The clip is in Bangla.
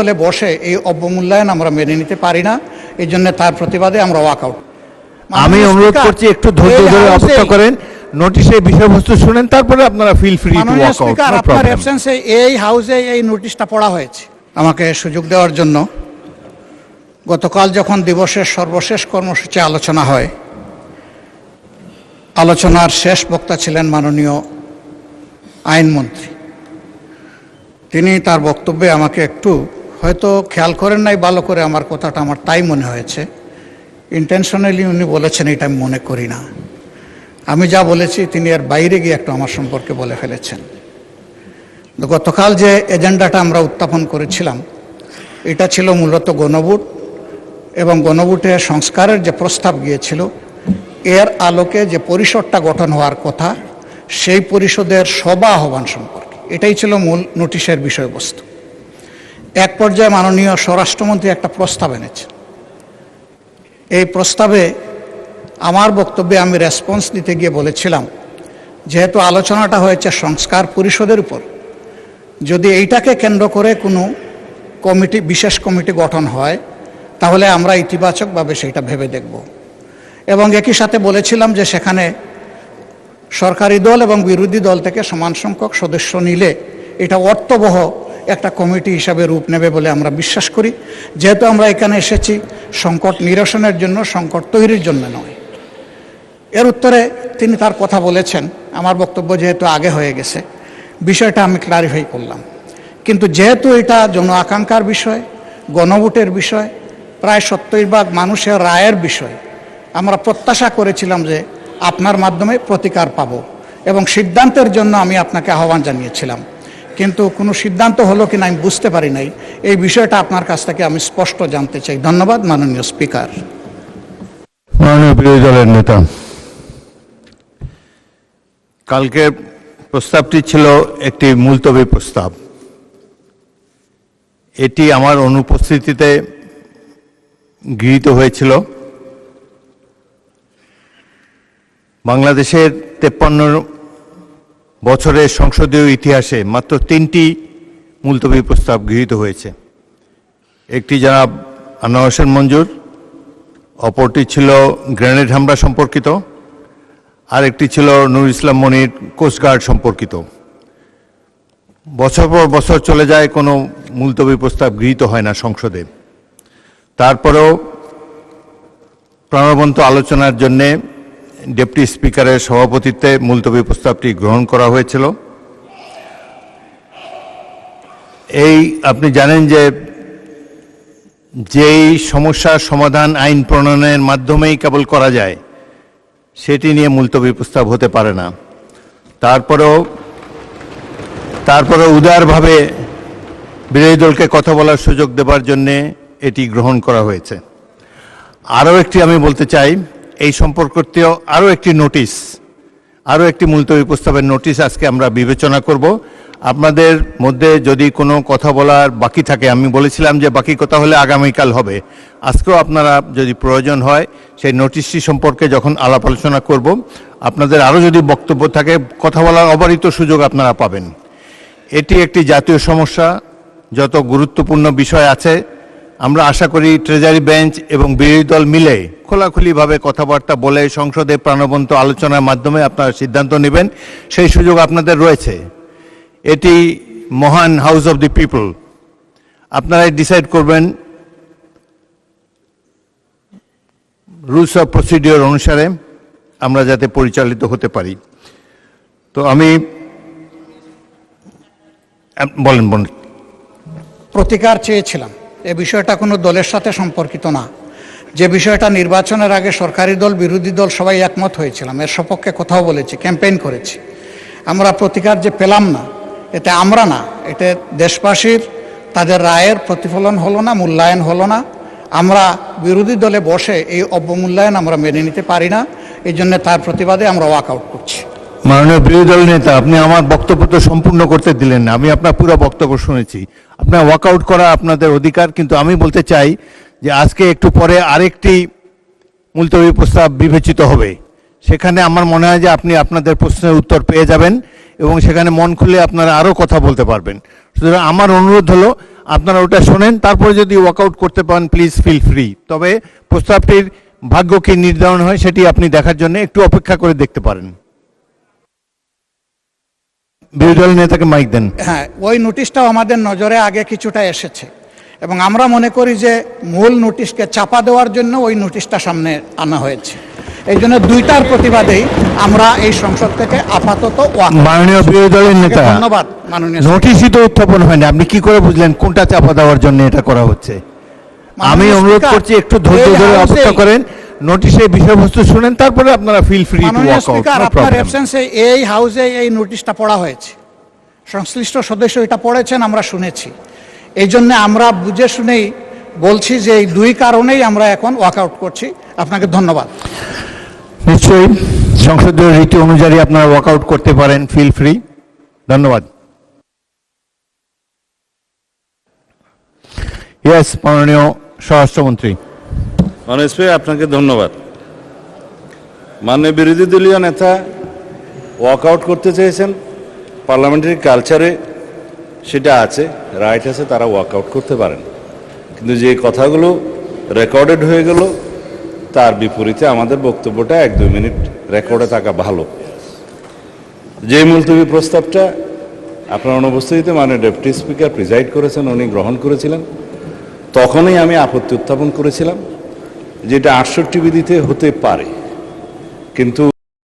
দলে বসে এই অবমূল্যায়ন আমরা মেনে নিতে পারি না। এই জন্য তার প্রতিবাদে আমরা ওয়াকআউট। আমি অনুরোধ করছি একটু ধৈর্য ধরে অপেক্ষা করেন, নোটিশের বিষয়বস্তু শুনেন, তারপরে আপনারা feel free to walk out. আপনার অ্যাবসেন্সে এই হাউসে এই নোটিশটা পড়া হয়েছে। আমাকে সুযোগ দেওয়ার জন্য। গতকাল যখন দিবসের সর্বশেষ কর্মসূচি আলোচনা হয়, আলোচনার শেষ বক্তা ছিলেন মাননীয় আইনমন্ত্রী। তিনি তার বক্তব্যে আমাকে একটু হয়তো খেয়াল করেন নাই ভালো করে, আমার কথাটা আমার তাই মনে হয়েছে। ইন্টেনশনালি উনি বলেছেন এটা আমি মনে করি না। আমি যা বলেছি তিনি এর বাইরে গিয়ে একটু আমার সম্পর্কে বলে ফেলেছেন। গতকাল যে এজেন্ডাটা আমরা উত্থাপন করেছিলাম, এটা ছিল মূলত গণভোট এবং গণভোটে সংস্কারের যে প্রস্তাব গিয়েছিল, এর আলোকে যে পরিষদটা গঠন হওয়ার কথা, সেই পরিষদের সভা আহ্বান সম্পর্কে এটাই ছিল মূল নোটিশের বিষয়বস্তু। এক পর্যায়ে মাননীয় স্বরাষ্ট্রমন্ত্রী একটা প্রস্তাব এনেছেন। এই প্রস্তাবে আমার বক্তব্যে আমি রেসপন্স দিতে গিয়ে বলেছিলাম, যেহেতু আলোচনাটা হয়েছে সংস্কার পরিষদের উপর, যদি এইটাকে কেন্দ্র করে কোনো কমিটি, বিশেষ কমিটি গঠন হয়, তাহলে আমরা ইতিবাচকভাবে সেটা ভেবে দেখব। এবং একই সাথে বলেছিলাম যে সেখানে সরকারি দল এবং বিরোধী দল থেকে সমান সংখ্যক সদস্য নিলে এটা অর্থবহ একটা কমিটি হিসাবে রূপ নেবে বলে আমরা বিশ্বাস করি। যেহেতু আমরা এখানে এসেছি সংকট নিরসনের জন্য, সংকট তৈরির জন্য নয়। এর উত্তরে তিনি তার কথা বলেছেন। আমার বক্তব্য যেহেতু আগে হয়ে গেছে, বিষয়টা আমি ক্লারিফাই করলাম। কিন্তু যেহেতু এটা জন আকাঙ্ক্ষার বিষয়, গণভোটের বিষয়, প্রায় 70% মানুষের রায়ের বিষয়, আমরা প্রত্যাশা করেছিলাম যে আপনার মাধ্যমে প্রতিকার পাব এবং সিদ্ধান্তের জন্য আমি আপনাকে আহ্বান জানিয়েছিলাম। কিন্তু কোনো সিদ্ধান্ত হলো কিনা আমি বুঝতে পারি নাই। এই বিষয়টা আপনার কাছ থেকে আমি স্পষ্ট জানতে চাই। ধন্যবাদ মাননীয় স্পিকার। মাননীয় বিরোধী দলের নেতা, কালকের প্রস্তাবটি ছিল একটি মুলতবি প্রস্তাব। এটি আমার অনুপস্থিতিতে গৃহীত হয়েছিল। বাংলাদেশের 53 বছরের সংসদীয় ইতিহাসে মাত্র 3টি মুলতবি প্রস্তাব গৃহীত হয়েছে। একটি জনাব আনোয়ার হোসেন মঞ্জুর, অপরটি ছিল গ্রেনেড হামলা সম্পর্কিত, আর একটি ছিল নুর ইসলাম মনির কোস্টগার্ড সম্পর্কিত। বছর পর বছর চলে যায়, কোনো মুলতবি প্রস্তাব গৃহীত হয় না সংসদে। তারপরেও প্রাণবন্ত আলোচনার জন্যে ডেপুটি স্পিকারের সভাপতিত্বে মুলতবি প্রস্তাবটি গ্রহণ করা হয়েছিল। এই আপনি জানেন যে যেই সমস্যার সমাধান আইন প্রণয়নের মাধ্যমেই কেবল করা যায়, সেটি নিয়ে মুলতবি প্রস্তাব হতে পারে না। তারপরেও উদারভাবে বিরোধী দলকে কথা বলার সুযোগ দেবার জন্যে এটি গ্রহণ করা হয়েছে। আরও একটি আমি বলতে চাই, এই সম্পর্কিত আরও একটি নোটিশ, আরও একটি মুলতবি প্রস্তাবের নোটিশ আজকে আমরা বিবেচনা করব। আপনাদের মধ্যে যদি কোনো কথা বলার বাকি থাকে, আমি বলেছিলাম যে বাকি কথা হলে আগামীকাল হবে, আজকেও আপনারা যদি প্রয়োজন হয় সেই নোটিশটি সম্পর্কে যখন আলাপ আলোচনা করব, আপনাদের আরও যদি বক্তব্য থাকে, কথা বলার অবারিত সুযোগ আপনারা পাবেন। এটি একটি জাতীয় সমস্যা, যত গুরুত্বপূর্ণ বিষয় আছে, আমরা আশা করি ট্রেজারি বেঞ্চ এবং বিরোধী দল মিলে খোলাখুলিভাবে কথাবার্তা বলে সংসদে প্রাণবন্ত আলোচনার মাধ্যমে আপনারা সিদ্ধান্ত নেবেন, সেই সুযোগ আপনাদের রয়েছে। এটি মহান হাউস অব দি পিপল, আপনারাই ডিসাইড করবেন রুলস অফ প্রসিডিওর অনুসারে আমরা যাতে পরিচালিত হতে পারি। তো আমি বলেন। প্রতিকার চেয়েছিলাম। এ বিষয়টা কোনো দলের সাথে সম্পর্কিত না। যে বিষয়টা নির্বাচনের আগে সরকারি দল, বিরোধী দল সবাই একমত হয়েছিলাম, এর সপক্ষে কথাও বলেছি, ক্যাম্পেইন করেছি। আমরা প্রতিকার যে পেলাম না, এতে আমরা না, এতে দেশবাসীর তাদের রায়ের প্রতিফলন হলো না, মূল্যায়ন হলো না। আমরা বিরোধী দলে বসে এই অবমূল্যায়ন আমরা মেনে নিতে পারি না। এই জন্য তার প্রতিবাদে আমরা ওয়াকআউট করছি। মাননীয় বিরোধী দল নেতা, আপনি আমার বক্তব্য তো সম্পূর্ণ করতে দিলেন না। আমি আপনার পুরো বক্তব্য শুনেছি। আপনার ওয়াকআউট করা আপনাদের অধিকার, কিন্তু আমি বলতে চাই যে আজকে একটু পরে আরেকটি মুলতবি প্রস্তাব বিবেচিত হবে। সেখানে আমার মনে হয় যে আপনি আপনাদের প্রশ্নের উত্তর পেয়ে যাবেন এবং সেখানে মন খুলে আপনারা আরও কথা বলতে পারবেন। সুতরাং আমার অনুরোধ হলো আপনারা ওটা শোনেন, তারপরে যদি ওয়াকআউট করতে পারেন প্লিজ ফিল ফ্রি। তবে প্রস্তাবটির ভাগ্য কি নির্ধারণ হয় সেটি আপনি দেখার জন্য একটু অপেক্ষা করে দেখতে পারেন। বিরোধী দলের নেতাকে মাইক দেন। হ্যাঁ, ওই নোটিশটাও আমাদের নজরে আগে কিছুটা এসেছে এবং আমরা মনে করি যে মূল নোটিশকে চাপা দেওয়ার জন্য ওই নোটিশটা সামনে আনা হয়েছে। এই জন্য দুইটার প্রতিবাদেই আমরা এই সংসদ থেকে আপাতত মাননীয় বিরোধী দলের নেতা, ধন্যবাদ মাননীয় নোটিশই তো উত্থাপন হয়নি, আপনি কি করে বুঝলেন কোনটা চাপা দেওয়ার জন্য এটা করা হচ্ছে? আমি অনুরোধ করছি একটু ধৈর্য ধরে অপেক্ষা করেন, নোটিশের বিষয়বস্তু শুনেন, তারপরে আপনারা feel free to walk out. আপনার অ্যাবসেন্সে এই হাউসে এই নোটিশটা পড়া হয়েছে, সংশ্লিষ্ট সদস্য এটা পড়েছেন, আমরা শুনেছি। এই জন্য আমরা বুঝে শুনেই বলছি যে এই দুই কারণেই আমরা এখন ওয়াকআউট করছি। আপনাকে ধন্যবাদ। নিশ্চয়ই সংসদীয় রীতি অনুযায়ী আপনারা ওয়াকআউট করতে পারেন, ফিল ফ্রি। ধন্যবাদ। ইয়েস, মাননীয় স্বরাষ্ট্রমন্ত্রী। মাননীয় স্পিকার, আপনাকে ধন্যবাদ। মাননীয় বিরোধী দলীয় নেতা ওয়াকআউট করতে চেয়েছেন, পার্লামেন্টারি কালচারে সেটা আছে, রাইট আছে, তারা ওয়াকআউট করতে পারেন। কিন্তু যে কথাগুলো রেকর্ডেড হয়ে গেল তার বিপরীতে আমাদের বক্তব্যটা 1-2 মিনিট রেকর্ডে থাকা ভালো। যে মুলতবি প্রস্তাবটা আপনার অনুপস্থিতিতে মাননীয় ডেপুটি স্পিকার প্রিজাইড করেছেন, উনি গ্রহণ করেছিলেন, তখনই আমি আপত্তি উত্থাপন করেছিলাম যেটা 68 বিধিতে হতে পারে, কিন্তু